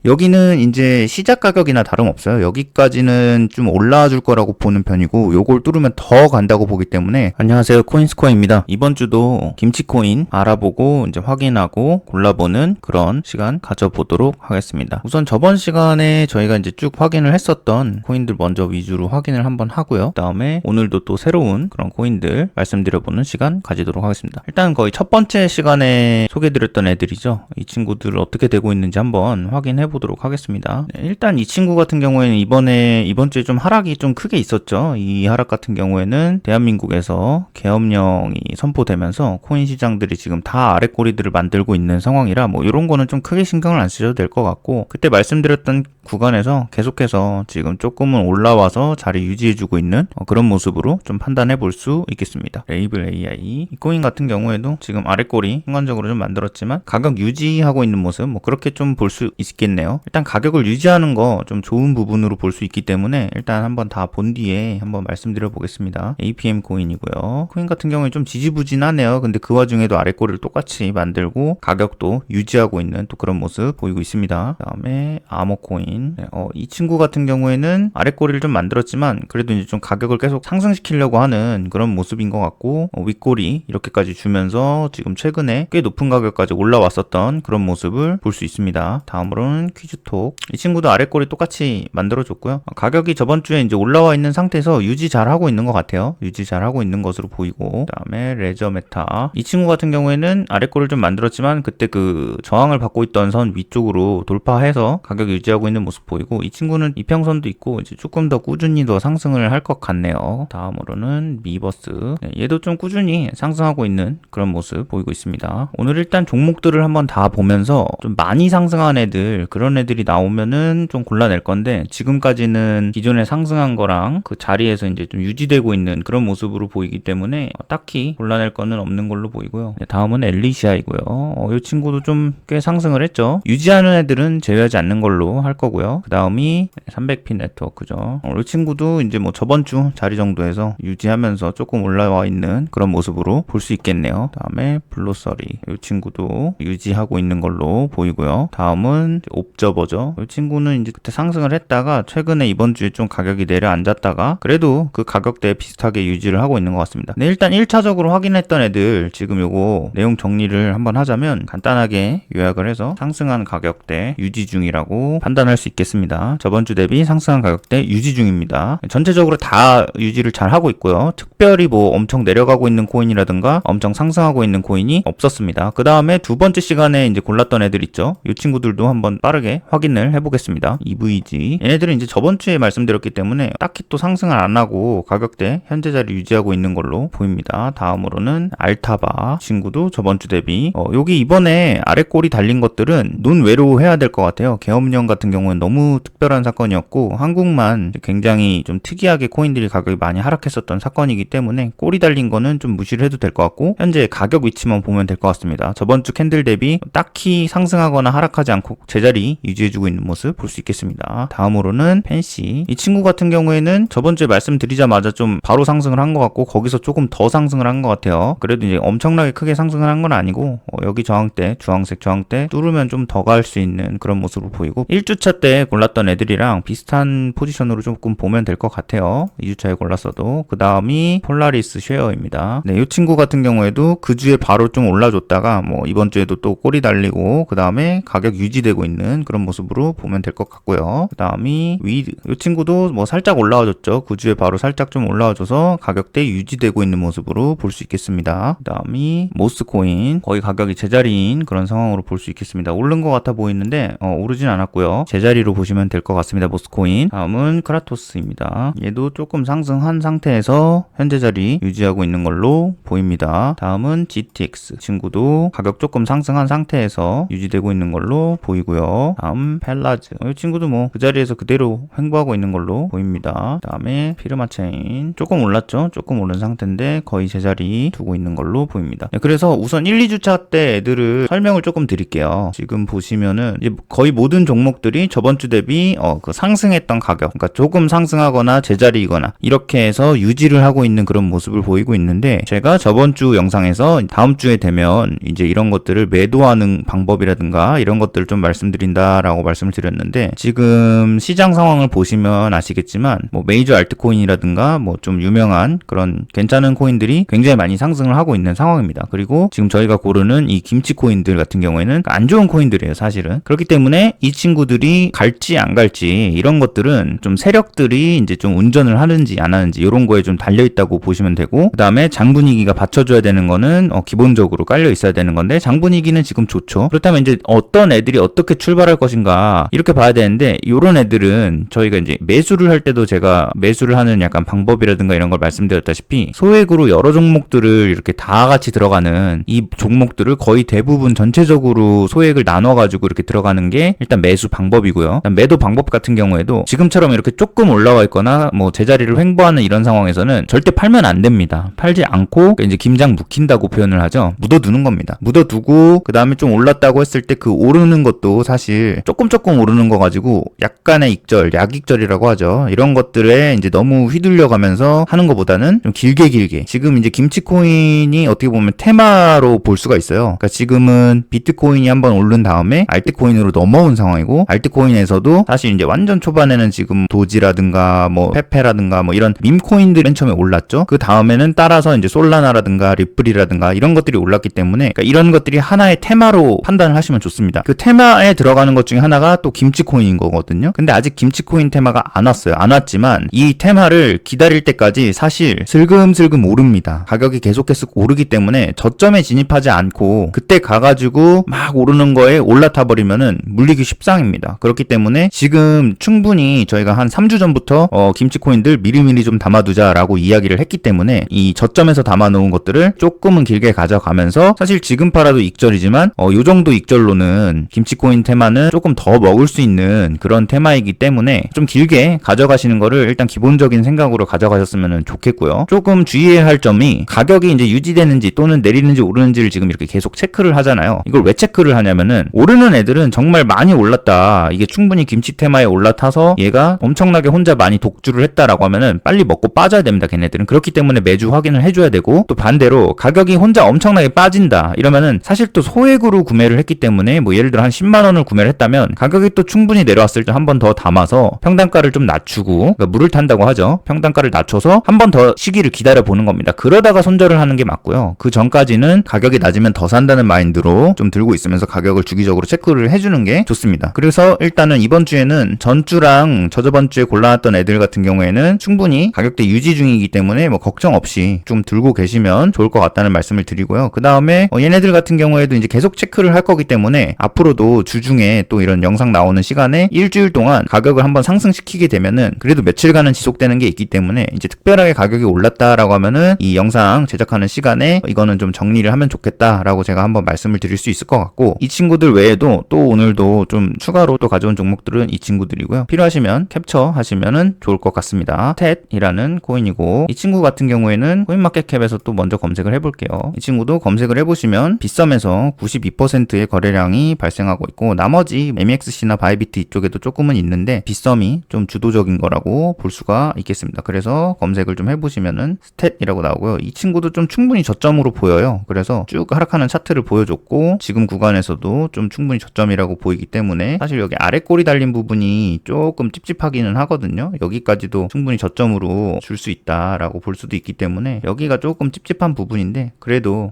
여기는 이제 시작 가격이나 다름없어요. 여기까지는 좀 올라와 줄 거라고 보는 편이고, 요걸 뚫으면 더 간다고 보기 때문에. 안녕하세요, 코인스코어입니다. 이번 주도 김치코인 알아보고 이제 확인하고 골라보는 그런 시간 가져보도록 하겠습니다. 우선 저번 시간에 저희가 이제 쭉 확인을 했었던 코인들 먼저 위주로 확인을 한번 하고요. 그 다음에 오늘도 또 새로운 그런 코인들 말씀드려보는 시간 가지도록 하겠습니다. 일단 거의 첫 번째 시간에 소개드렸던 애들이죠. 이 친구들 어떻게 되고 있는지 한번 확인해 보도록 하겠습니다. 네, 일단 이 친구 같은 경우에는 이번 주에 좀 하락이 좀 크게 있었죠. 이 하락 같은 경우에는 대한민국에서 계엄령이 선포되면서 코인 시장들이 지금 다 아랫꼬리들을 만들고 있는 상황이라 뭐 이런 거는 좀 크게 신경을 안 쓰셔도 될 것 같고, 그때 말씀드렸던 구간에서 계속해서 지금 조금은 올라와서 자리 유지해주고 있는 그런 모습으로 좀 판단해 볼 수 있겠습니다. 레이블 AI 이 코인 같은 경우에도 지금 아랫꼬리 순간적으로 좀 만들었지만 가격 유지하고 있는 모습 뭐 그렇게 좀 볼 수 있겠네요. 일단 가격을 유지하는 거 좀 좋은 부분으로 볼 수 있기 때문에 일단 한번 다 본 뒤에 한번 말씀드려 보겠습니다. APM 코인이고요. 코인 같은 경우에 좀 지지부진하네요. 근데 그 와중에도 아랫꼬리를 똑같이 만들고 가격도 유지하고 있는 또 그런 모습 보이고 있습니다. 그 다음에 아머코인. 네, 이 친구 같은 경우에는 아랫꼬리를 좀 만들었지만 그래도 이제 좀 가격을 계속 상승시키려고 하는 그런 모습인 것 같고, 윗꼬리 이렇게까지 주면서 지금 최근에 꽤 높은 가격까지 올라왔었던 그런 모습을 볼 수 있습니다. 다음으로는 퀴즈톡. 이 친구도 아랫꼬리 똑같이 만들어줬고요. 가격이 저번 주에 이제 올라와 있는 상태에서 유지 잘 하고 있는 것 같아요. 유지 잘 하고 있는 것으로 보이고, 그 다음에 레저메타. 이 친구 같은 경우에는 아랫꼬리를 좀 만들었지만 그때 그 저항을 받고 있던 선 위쪽으로 돌파해서 가격 유지하고 있는 모습 보이고, 이 친구는 이평선도 있고 이제 조금 더 꾸준히 더 상승을 할 것 같네요. 다음으로는 미버스. 네, 얘도 좀 꾸준히 상승하고 있는 그런 모습 보이고 있습니다. 오늘 일단 종목들을 한번 다 보면서 좀 많이 상승한 애들, 그런 애들이 나오면은 좀 골라낼 건데, 지금까지는 기존에 상승한 거랑 그 자리에서 이제 좀 유지되고 있는 그런 모습으로 보이기 때문에 딱히 골라낼 거는 없는 걸로 보이고요. 네, 다음은 엘리시아이고요. 이 친구도 좀 꽤 상승을 했죠. 유지하는 애들은 제외하지 않는 걸로 할 거고요. 그 다음이 300핀 네트워크죠. 이 친구도 이제 뭐 저번 주 자리 정도에서 유지하면서 조금 올라와 있는 그런 모습으로 볼 수 있겠네요. 다음에 블로서리. 이 친구도 유지하고 있는 걸로 보이고요. 다음은 옵저버죠. 이 친구는 이제 그때 상승을 했다가 최근에 이번 주에 좀 가격이 내려앉았다가 그래도 그 가격대에 비슷하게 유지를 하고 있는 것 같습니다. 네, 일단 1차적으로 확인했던 애들 지금 요거 내용 정리를 한번 하자면 간단하게 요약을 해서 상승한 가격대 유지 중이라고 판단할 수 있겠습니다. 저번 주 대비 상승한 가격대 유지 중입니다. 전체적으로 다 유지를 잘 하고 있고요. 특별히 뭐 엄청 내려가고 있는 코인이라든가 엄청 상승하고 있는 코인이 없었습니다. 그 다음에 두 번째 시간에 이제 골랐던 애들 있죠. 이 친구들도 한번 빠르게 확인을 해보겠습니다. EVG. 얘네들은 이제 저번 주에 말씀드렸기 때문에 딱히 또 상승을 안 하고 가격대 현재 자리 유지하고 있는 걸로 보입니다. 다음으로는 알타바 친구도 저번 주 대비 여기 이번에 아랫꼬리 달린 것들은 논외로 해야 될 것 같아요. 계엄령 같은 경우는 너무 특별한 사건이었고 한국만 굉장히 좀 특이하게 코인들이 가격이 많이 하락했었던 사건이기 때문에 꼬리 달린 거는 좀 무시를 해도 될 것 같고, 현재 가격 위치만 보면 될 것 같습니다. 저번 주 캔들 대비 딱히 상승하거나 하락하지 않고 제자리 유지해주고 있는 모습 볼 수 있겠습니다. 다음으로는 펜시. 이 친구 같은 경우에는 저번 주에 말씀드리자마자 좀 바로 상승을 한 것 같고 거기서 조금 더 상승을 한 것 같아요. 그래도 이제 엄청나게 크게 상승을 한 건 아니고 여기 저항대, 주황색 저항대 뚫으면 좀 더 갈 수 있는 그런 모습으로 보이고, 1주차 때 골랐던 애들이랑 비슷한 포지션으로 조금 보면 될 것 같아요. 2주차에 골랐어도. 그 다음이 폴라리스 쉐어입니다. 네, 이 친구 같은 경우에도 그 주에 바로 좀 올라줬다가 뭐 이번 주에도 또 꼬리 달리고 그 다음에 가격 유지되고 있는 그런 모습으로 보면 될 것 같고요. 그 다음이 위드. 이 친구도 뭐 살짝 올라와줬죠. 그 주에 바로 살짝 좀 올라와줘서 가격대 유지되고 있는 모습으로 볼 수 있겠습니다. 그 다음이 모스코인. 거의 가격이 제자리인 그런 상황으로 볼 수 있겠습니다. 오른 것 같아 보이는데 오르진 않았고요. 제자리로 보시면 될 것 같습니다. 모스코인. 다음은 크라토스입니다. 얘도 조금 상승한 상태에서 현재 자리 유지하고 있는 걸로 보입니다. 다음은 GTX 친구도 가격 조금 상승한 상태에서 유지되고 있는 걸로 보이고요. 다음 펠라즈. 이 친구도 뭐 그 자리에서 그대로 횡보하고 있는 걸로 보입니다. 다음에 피르마체인. 조금 올랐죠? 조금 오른 상태인데 거의 제자리 두고 있는 걸로 보입니다. 네, 그래서 우선 1, 2주차 때 애들을 설명을 조금 드릴게요. 지금 보시면은 이제 거의 모든 종목들이 저번 주 대비 그 상승했던 가격, 그러니까 조금 상승하거나 제자리이거나 이렇게 해서 유지를 하고 있는 그런 모습을 보이고 있는데, 제가 저번 주 영상에서 다음 주에 되면 이제 이런 것들을 매도하는 방법이라든가 이런 것들을 좀 말씀드리는 보인다라고 말씀을 드렸는데, 지금 시장 상황을 보시면 아시겠지만 뭐 메이저 알트코인이라든가 뭐 좀 유명한 그런 괜찮은 코인들이 굉장히 많이 상승을 하고 있는 상황입니다. 그리고 지금 저희가 고르는 이 김치 코인들 같은 경우에는 안 좋은 코인들이에요, 사실은. 그렇기 때문에 이 친구들이 갈지 안 갈지 이런 것들은 좀 세력들이 이제 좀 운전을 하는지 안 하는지 이런 거에 좀 달려 있다고 보시면 되고, 그 다음에 장 분위기가 받쳐줘야 되는 거는 기본적으로 깔려 있어야 되는 건데, 장 분위기는 지금 좋죠. 그렇다면 이제 어떤 애들이 어떻게 출발할 것인가 이렇게 봐야 되는데, 이런 애들은 저희가 이제 매수를 할 때도 제가 매수를 하는 약간 방법이라든가 이런 걸 말씀드렸다시피, 소액으로 여러 종목들을 이렇게 다 같이 들어가는 이 종목들을 거의 대부분 전체적으로 소액을 나눠가지고 이렇게 들어가는 게 일단 매수 방법이고요. 매도 방법 같은 경우에도 지금처럼 이렇게 조금 올라와 있거나 뭐 제자리를 횡보하는 이런 상황에서는 절대 팔면 안 됩니다. 팔지 않고 이제 김장 묵힌다고 표현을 하죠. 묻어두는 겁니다. 묻어두고 그 다음에 좀 올랐다고 했을 때 그 오르는 것도 사실 조금 오르는 거 가지고 약간의 익절, 약익절이라고 하죠. 이런 것들에 이제 너무 휘둘려가면서 하는 것보다는 좀 길게 지금 이제 김치코인이 어떻게 보면 테마로 볼 수가 있어요. 그러니까 지금은 비트코인이 한번 오른 다음에 알트코인으로 넘어온 상황이고, 알트코인에서도 사실 이제 완전 초반에는 지금 도지라든가 뭐 페페라든가 뭐 이런 밈코인들이 맨 처음에 올랐죠. 그 다음에는 따라서 이제 솔라나라든가 리플이라든가 이런 것들이 올랐기 때문에, 그러니까 이런 것들이 하나의 테마로 판단을 하시면 좋습니다. 그 테마에 들어가는 것 중에 하나가 또 김치코인인 거거든요. 근데 아직 김치코인 테마가 안 왔어요. 안 왔지만 이 테마를 기다릴 때까지 사실 슬금슬금 오릅니다. 가격이 계속해서 오르기 때문에 저점에 진입하지 않고 그때 가가지고 막 오르는 거에 올라타 버리면은 물리기 쉽상입니다. 그렇기 때문에 지금 충분히 저희가 한 3주 전부터 김치코인들 미리미리 좀 담아두자라고 이야기를 했기 때문에, 이 저점에서 담아놓은 것들을 조금은 길게 가져가면서, 사실 지금 팔아도 익절이지만 요 정도 익절로는 김치코인 테마는 조금 더 먹을 수 있는 그런 테마이기 때문에 좀 길게 가져가시는 거를 일단 기본적인 생각으로 가져가셨으면 좋겠고요. 조금 주의해야 할 점이, 가격이 이제 유지되는지 또는 내리는지 오르는지를 지금 이렇게 계속 체크를 하잖아요. 이걸 왜 체크를 하냐면은, 오르는 애들은 정말 많이 올랐다, 이게 충분히 김치 테마에 올라타서 얘가 엄청나게 혼자 많이 독주를 했다라고 하면은 빨리 먹고 빠져야 됩니다, 걔네들은. 그렇기 때문에 매주 확인을 해줘야 되고, 또 반대로 가격이 혼자 엄청나게 빠진다 이러면은 사실 또 소액으로 구매를 했기 때문에, 뭐 예를 들어 한 10만 원을 구매를 했다면 가격이 또 충분히 내려왔을 때 한 번 더 담아서 평단가를 좀 낮추고, 그러니까 물을 탄다고 하죠. 평단가를 낮춰서 한 번 더 시기를 기다려 보는 겁니다. 그러다가 손절을 하는 게 맞고요. 그 전까지는 가격이 낮으면 더 산다는 마인드로 좀 들고 있으면서 가격을 주기적으로 체크를 해주는 게 좋습니다. 그래서 일단은 이번 주에는 전주랑 저저번 주에 골라놨던 애들 같은 경우에는 충분히 가격대 유지 중이기 때문에 뭐 걱정 없이 좀 들고 계시면 좋을 것 같다는 말씀을 드리고요. 그 다음에 얘네들 같은 경우에도 이제 계속 체크를 할 거기 때문에, 앞으로도 주중에 또 이런 영상 나오는 시간에 일주일 동안 가격을 한번 상승시키게 되면은 그래도 며칠간은 지속되는 게 있기 때문에, 이제 특별하게 가격이 올랐다라고 하면은 이 영상 제작하는 시간에 이거는 좀 정리를 하면 좋겠다라고 제가 한번 말씀을 드릴 수 있을 것 같고, 이 친구들 외에도 또 오늘도 좀 추가로 또 가져온 종목들은 이 친구들이고요. 필요하시면 캡처 하시면은 좋을 것 같습니다. 스탯이라는 코인이고, 이 친구 같은 경우에는 코인마켓캡에서 또 먼저 검색을 해볼게요. 이 친구도 검색을 해보시면 빗썸에서 92%의 거래량이 발생하고 있고, 나머지 MEXC나 바이비트 이쪽에도 조금은 있는데 빗썸이 좀 주도적인 거라고 볼 수가 있겠습니다. 그래서 검색을 좀 해보시면은 스탯이라고 나오고요. 이 친구도 좀 충분히 저점으로 보여요. 그래서 쭉 하락하는 차트를 보여줬고, 지금 구간에서도 좀 충분히 저점이라고 보이기 때문에 사실 여기 아래 꼬리 달린 부분이 조금 찝찝하기는 하거든요. 여기까지도 충분히 저점으로 줄 수 있다라고 볼 수도 있기 때문에 여기가 조금 찝찝한 부분인데, 그래도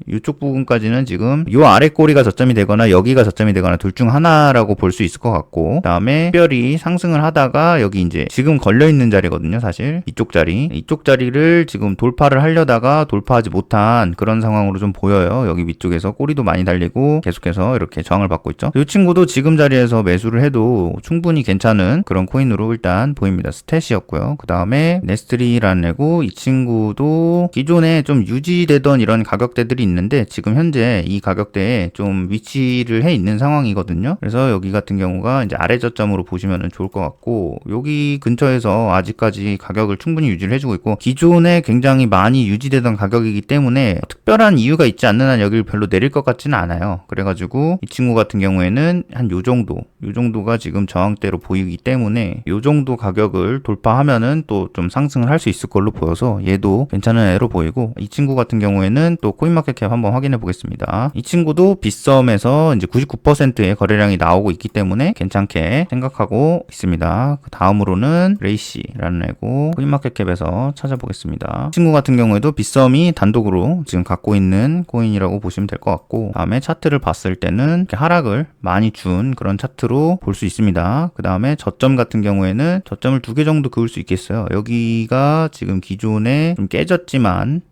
이쪽 부분까지는 지금 요 아래 꼬리가 저점이 되거나 여기가 저점이 되거나 둘 중 하나라고 볼 수 있을 것 같고, 그다음에 특별히 상승을 하다가 여기 이제 지금 걸려 있는 자리거든요. 사실 이쪽 자리를 지금 돌파를 하려다가 돌파하지 못한 그런 상황으로 좀 보여요. 여기 위쪽에서 꼬리도 많이 달리고 계속해서 이렇게 저항을 받고 있죠. 이 친구도 지금 자리에서 매수를 해도 충분히 괜찮은 그런 코인으로 일단 보입니다. 스탯이었고요. 그 다음에 네스트리라는 애고, 이 친구도 기존에 좀 유지되던 이런 가격대들이 있는데 지금 현재 이 가격대에 좀 위치를 해 있는 상황이거든요. 그래서 여기 같은 경우가 이제 아래 저점으로 보시면 좋을 것 같고, 여기 근처에서 아직까지 가격을 충분히 유지를 해주고 있고, 기존에 굉장히 많이 유지되던 가격이기 때문에 특별한 이유가 있지 않는 한 여기를 별로 내릴 것 같지는 않아요. 그래가지고 이 친구 같은 경우에는 한 요 정도가 지금 저항대로 보이기 때문에 요 정도 가격을 돌파하면은 또 좀 상승을 할 수 있을 걸로 보여서 얘도 괜찮은 애로 보이고, 이 친구 같은 경우에는 또 코인마켓캡 한번 확인해 보겠습니다. 이 친구도 빗썸에서 이제 99% 차트에 거래량이 나오고 있기 때문에 괜찮게 생각하고 있습니다. 그 다음으로는 레이시라는 애고 코인마켓캡에서 찾아보겠습니다. 이 친구 같은 경우에도 빗썸이 단독으로 지금 갖고 있는 코인이라고 보시면 될 것 같고, 다음에 차트를 봤을 때는 이렇게 하락을 많이 준 그런 차트로 볼 수 있습니다. 그 다음에 저점 같은 경우에는 저점을 2개 정도 그을 수 있겠어요. 여기가 지금 기존에 좀 깨졌지만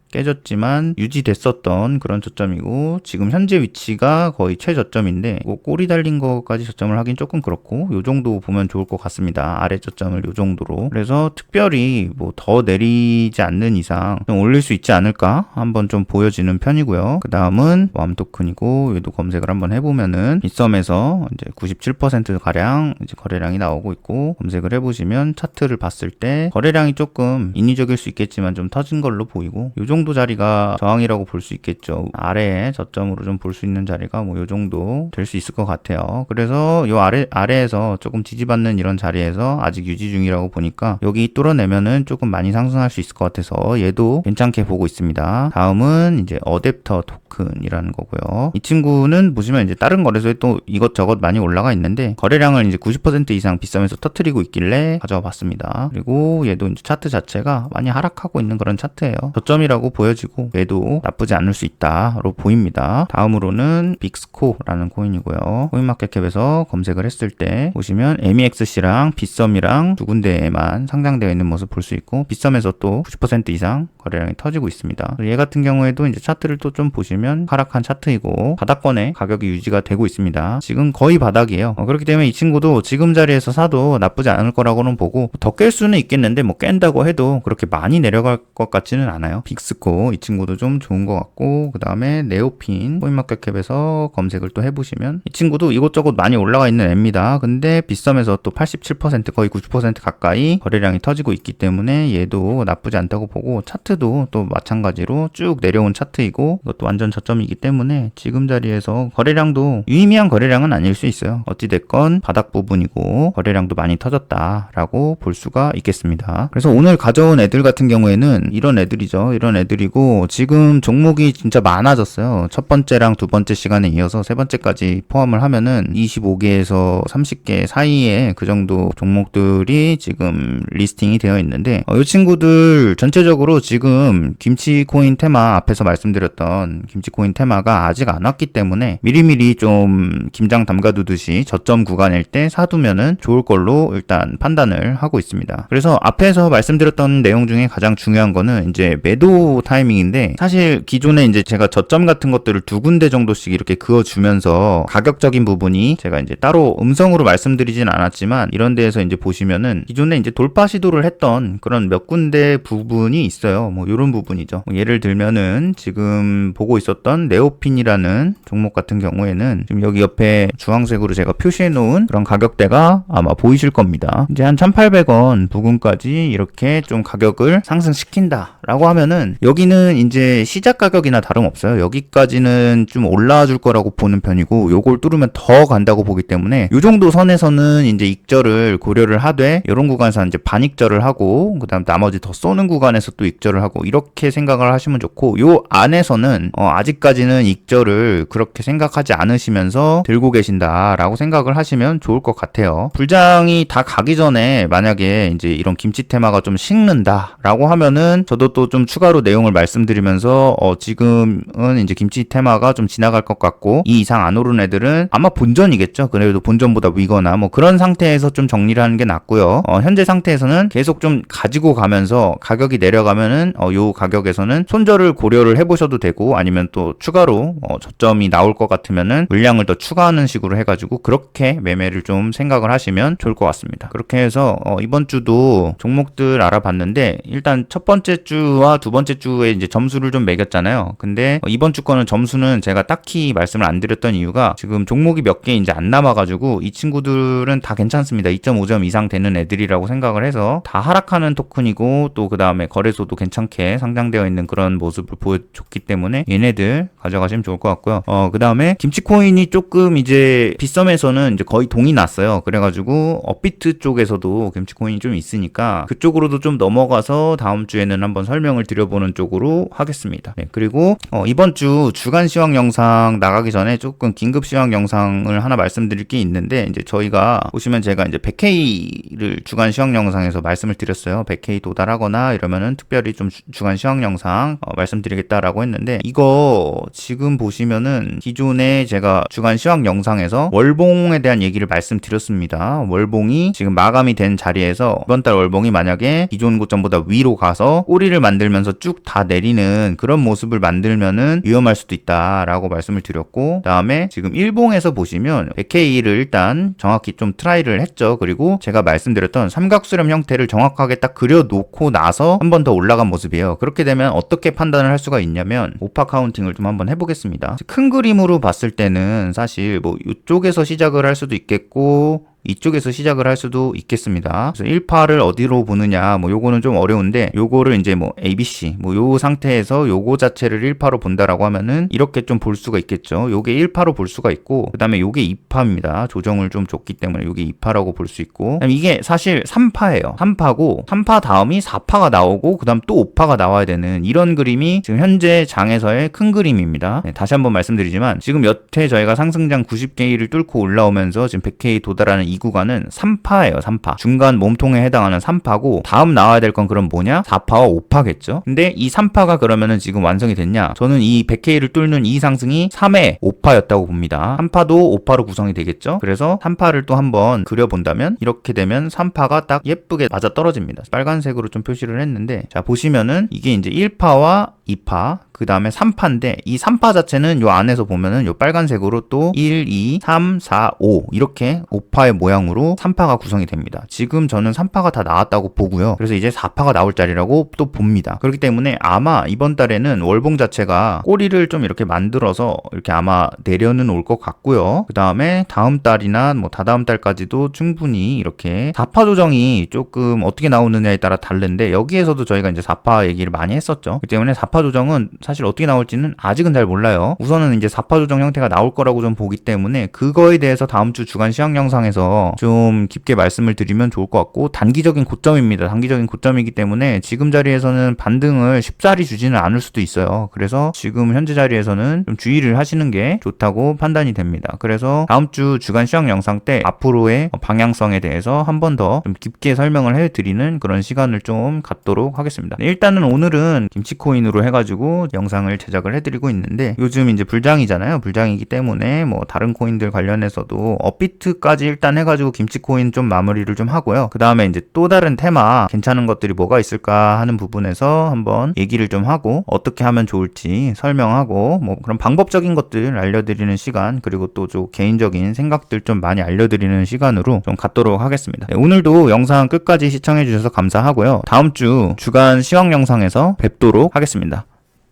유지됐었던 그런 저점이고, 지금 현재 위치가 거의 최저점인데 뭐 꼬리 달린 거까지 저점을 하긴 조금 그렇고, 요 정도 보면 좋을 것 같습니다. 아래 저점을 요 정도로. 그래서 특별히 뭐 더 내리지 않는 이상 좀 올릴 수 있지 않을까 한번 좀 보여지는 편이고요. 그 다음은 웜 토큰이고, 얘도 검색을 한번 해보면은 빗썸에서 이제 97% 가량 이제 거래량이 나오고 있고, 검색을 해보시면 차트를 봤을 때 거래량이 조금 인위적일 수 있겠지만 좀 터진 걸로 보이고, 요 정도 자리가 저항이라고 볼 수 있겠죠. 아래에 저점으로 좀 볼 수 있는 자리가 뭐 요 정도 될 수 있을 것 같아요. 그래서 요 아래에서 조금 지지받는 이런 자리에서 아직 유지 중이라고 보니까 여기 뚫어내면은 조금 많이 상승할 수 있을 것 같아서 얘도 괜찮게 보고 있습니다. 다음은 이제 어댑터 토큰이라는 거고요. 이 친구는 보시면 이제 다른 거래소에 또 이것저것 많이 올라가 있는데 거래량을 이제 90% 이상 빗썸에서 터트리고 있길래 가져와 봤습니다. 그리고 얘도 이제 차트 자체가 많이 하락하고 있는 그런 차트예요. 저점이라고 보여지고 얘도 나쁘지 않을 수 있다로 보입니다. 다음으로는 빅스코라는 코인이고요. 코인마켓캡에서 검색을 했을 때 보시면 MEXC랑 빗썸이랑 두 군데에만 상장되어 있는 모습 볼 수 있고, 빗썸에서 또 90% 이상 거래량이 터지고 있습니다. 얘 같은 경우에도 이제 차트를 또 좀 보시면 하락한 차트이고 바닥권에 가격이 유지가 되고 있습니다. 지금 거의 바닥이에요. 그렇기 때문에 이 친구도 지금 자리에서 사도 나쁘지 않을 거라고는 보고, 더 깰 수는 있겠는데 뭐 깬다고 해도 그렇게 많이 내려갈 것 같지는 않아요. 빅스코 이 친구도 좀 좋은 것 같고, 그 다음에 네오핀 코인마켓캡에서 검색을 또 해보시면 이 친구도 이것저것 많이 올라가 있는 애입니다. 근데 빗썸에서 또 87% 거의 90% 가까이 거래량이 터지고 있기 때문에 얘도 나쁘지 않다고 보고, 차트도 또 마찬가지로 쭉 내려온 차트이고 이것도 완전 저점이기 때문에 지금 자리에서 거래량도 유의미한 거래량은 아닐 수 있어요. 어찌됐건 바닥 부분이고 거래량도 많이 터졌다라고 볼 수가 있겠습니다. 그래서 오늘 가져온 애들 같은 경우에는 이런 애들이죠. 이런 애들이고, 지금 종목이 진짜 많아졌어요. 첫 번째랑 두 번째 시간에 이어서 세 번째까지 포함을 하면은 25개에서 30개 사이에 그 정도 종목들이 지금 리스팅이 되어 있는데, 이 친구들 전체적으로 지금 김치코인 테마, 앞에서 말씀드렸던 김치코인 테마가 아직 안 왔기 때문에 미리미리 좀 김장 담가두듯이 저점 구간일 때 사두면은 좋을 걸로 일단 판단을 하고 있습니다. 그래서 앞에서 말씀드렸던 내용 중에 가장 중요한 거는 이제 매도 타이밍인데, 사실 기존에 이제 제가 저점 같은 것들을 두 군데 정도씩 이렇게 그어주면서 가격적인 부분이 제가 이제 따로 음성으로 말씀드리진 않았지만, 이런 데에서 이제 보시면은 기존에 이제 돌파 시도를 했던 그런 몇 군데 부분이 있어요. 뭐 요런 부분이죠. 뭐 예를 들면은 지금 보고 있었던 네오핀이라는 종목 같은 경우에는 지금 여기 옆에 주황색으로 제가 표시해 놓은 그런 가격대가 아마 보이실 겁니다. 이제 한 1,800원 부근까지 이렇게 좀 가격을 상승시킨다 라고 하면은 여기는 이제 시작 가격이나 다름없어요. 여기까지는 좀 올라와 줄 거라고 보는 편이고, 요걸 뚫으면 더 간다고 보기 때문에 요 정도 선에서는 이제 익절을 고려를 하되, 이런 구간에서 이제 반익절을 하고, 그 다음 나머지 더 쏘는 구간에서 또 익절을 하고, 이렇게 생각을 하시면 좋고, 요 안에서는 아직까지는 익절을 그렇게 생각하지 않으시면서 들고 계신다라고 생각을 하시면 좋을 것 같아요. 불장이 다 가기 전에 만약에 이제 이런 김치 테마가 좀 식는다라고 하면은 저도 또 좀 추가로 내용을 말씀드리면서 지금은 이제 김치 테마가 좀 지나갈 것 같고, 이 이상 안 오른 애들은 아마 본전이겠죠. 그래도 본전보다 위거나 뭐 그런 상태에서 좀 정리를 하는 게 낫고요. 현재 상태에서는 계속 좀 가지고 가면서 가격이 내려가면은 요 가격에서는 손절을 고려를 해보셔도 되고, 아니면 또 추가로 저점이 나올 것 같으면은 물량을 더 추가하는 식으로 해가지고 그렇게 매매를 좀 생각을 하시면 좋을 것 같습니다. 그렇게 해서 이번 주도 종목들 알아봤는데, 일단 첫 번째 주와 두 번째 주에 이제 점수를 좀 매겼잖아요. 근데 이번 주 거는 점수는 제가 딱히 말씀을 안 드렸던 이유가, 지금 종목이 몇 개 이제 안 남아가지고 이 친구들은 다 괜찮습니다. 2.5점 이상 되는 애들이라고 생각을 해서 다 하락하는 토큰이고, 또 그 다음에 거래소도 괜찮게 상장되어 있는 그런 모습을 보여줬기 때문에 얘네들 가져가시면 좋을 것 같고요. 그 다음에 김치코인이 조금 이제 빗썸에서는 이제 거의 동이 났어요. 그래가지고 업비트 쪽에서도 김치코인이 좀 있으니까 그쪽으로도 좀 넘어가서 다음 주에는 한번 설명을 드려보는 그런 쪽으로 하겠습니다. 네, 그리고 이번 주 주간 시황 영상 나가기 전에 조금 긴급 시황 영상을 하나 말씀드릴 게 있는데, 이제 저희가 보시면 제가 이제 100K를 주간 시황 영상에서 말씀을 드렸어요. 100K 도달하거나 이러면은 특별히 좀 주간 시황 영상 말씀드리겠다라고 했는데, 이거 지금 보시면은 기존에 제가 주간 시황 영상에서 월봉에 대한 얘기를 말씀드렸습니다. 월봉이 지금 마감이 된 자리에서 이번 달 월봉이 만약에 기존 고점보다 위로 가서 꼬리를 만들면서 쭉 다 내리는 그런 모습을 만들면은 위험할 수도 있다라고 말씀을 드렸고, 그다음에 지금 일봉에서 보시면 100K를 일단 정확히 좀 트라이를 했죠. 그리고 제가 말씀드렸던 삼각수렴 형태를 정확하게 딱 그려놓고 나서 한 번 더 올라간 모습이에요. 그렇게 되면 어떻게 판단을 할 수가 있냐면 오파 카운팅을 좀 한번 해보겠습니다. 큰 그림으로 봤을 때는 사실 뭐 이쪽에서 시작을 할 수도 있겠고 이쪽에서 시작을 할 수도 있겠습니다. 그래서 1파를 어디로 보느냐, 뭐 요거는 좀 어려운데, 요거를 이제 뭐 ABC, 뭐 요 상태에서 요거 자체를 1파로 본다라고 하면은 이렇게 좀 볼 수가 있겠죠. 요게 1파로 볼 수가 있고, 그 다음에 요게 2파입니다. 조정을 좀 줬기 때문에 요게 2파라고 볼 수 있고, 그다음에 이게 사실 3파예요. 3파고, 3파 다음이 4파가 나오고, 그 다음 또 5파가 나와야 되는 이런 그림이 지금 현재 장에서의 큰 그림입니다. 네, 다시 한번 말씀드리지만, 지금 여태 저희가 상승장 90K를 뚫고 올라오면서 지금 100K 도달하는 이 구간은 3파예요. 3파. 중간 몸통에 해당하는 3파고, 다음 나와야 될 건 그럼 뭐냐? 4파와 5파겠죠. 근데 이 3파가 그러면은 지금 완성이 됐냐? 저는 이 100K를 뚫는 이 상승이 3회 5파였다고 봅니다. 3파도 5파로 구성이 되겠죠. 그래서 3파를 또 한번 그려본다면, 이렇게 되면 3파가 딱 예쁘게 맞아 떨어집니다. 빨간색으로 좀 표시를 했는데, 자 보시면은 이게 이제 1파와 2파, 그 다음에 3파인데, 이 3파 자체는 요 안에서 보면은 요 빨간색으로 또 1, 2, 3, 4, 5 이렇게 5파의 모양으로 3파가 구성이 됩니다. 지금 저는 3파가 다 나왔다고 보고요. 그래서 이제 4파가 나올 자리라고 또 봅니다. 그렇기 때문에 아마 이번 달에는 월봉 자체가 꼬리를 좀 이렇게 만들어서 이렇게 아마 내려는 올 것 같고요. 그 다음에 다음 달이나 뭐 다다음 달까지도 충분히 이렇게 4파 조정이 조금 어떻게 나오느냐에 따라 다른데, 여기에서도 저희가 이제 4파 얘기를 많이 했었죠. 그렇기 때문에 4파 조정은 사실 어떻게 나올지는 아직은 잘 몰라요. 우선은 이제 4파 조정 형태가 나올 거라고 좀 보기 때문에 그거에 대해서 다음 주 주간 시황 영상에서 좀 깊게 말씀을 드리면 좋을 것 같고, 단기적인 고점입니다. 단기적인 고점이기 때문에 지금 자리에서는 반등을 쉽사리 주지는 않을 수도 있어요. 그래서 지금 현재 자리에서는 좀 주의를 하시는 게 좋다고 판단이 됩니다. 그래서 다음 주 주간 시황 영상 때 앞으로의 방향성에 대해서 한 번 더 좀 깊게 설명을 해드리는 그런 시간을 좀 갖도록 하겠습니다. 일단은 오늘은 김치코인으로 해가지고 영상을 제작을 해드리고 있는데, 요즘 이제 불장이잖아요. 불장이기 때문에 뭐 다른 코인들 관련해서도 업비트까지 일단 해가지고 김치코인 좀 마무리를 좀 하고요. 그 다음에 이제 또 다른 테마 괜찮은 것들이 뭐가 있을까 하는 부분에서 한번 얘기를 좀 하고, 어떻게 하면 좋을지 설명하고, 뭐 그런 방법적인 것들 알려드리는 시간, 그리고 또 좀 개인적인 생각들 좀 많이 알려드리는 시간으로 좀 갖도록 하겠습니다. 네, 오늘도 영상 끝까지 시청해주셔서 감사하고요. 다음 주 주간 시황 영상에서 뵙도록 하겠습니다.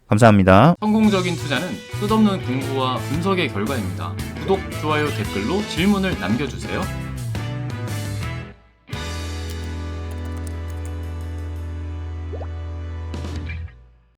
감사합니다. 성공적인 투자는 끝없는 공부와 분석의 결과입니다. 구독, 좋아요, 댓글로 질문을 남겨주세요.